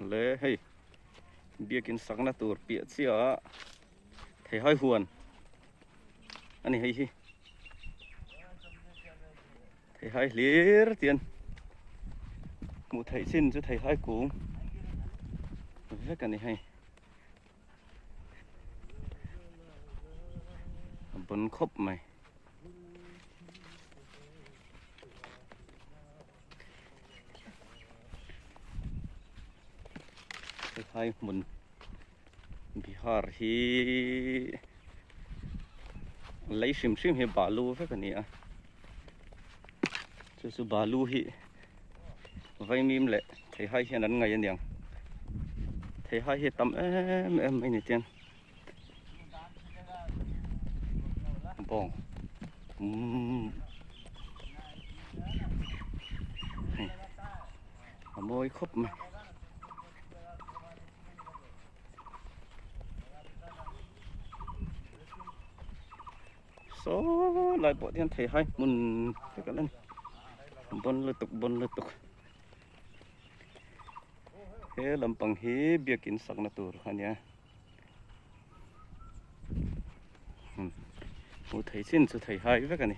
lẽ hay bia kinh sắc na tur bịa xía thấy hai huồn anh này hay thấy hai liếc tiền một thầy xin cho thầy hai cú rất cái này hay bún khốp mày thầy hai mình Bihar hi lấy sim hi balu phải cái này à chứ balu hi vay mìm lệ thầy hai hiện ăn ngày anh thầy hai hiện tầm em này tiền bông môi khóc mà số lại bộ tiền thầy hai muốn cái lên bôn liên tục thế làm bằng hí bia kín sắc na tur hả nhá một thầy xin cho thầy hai với cái này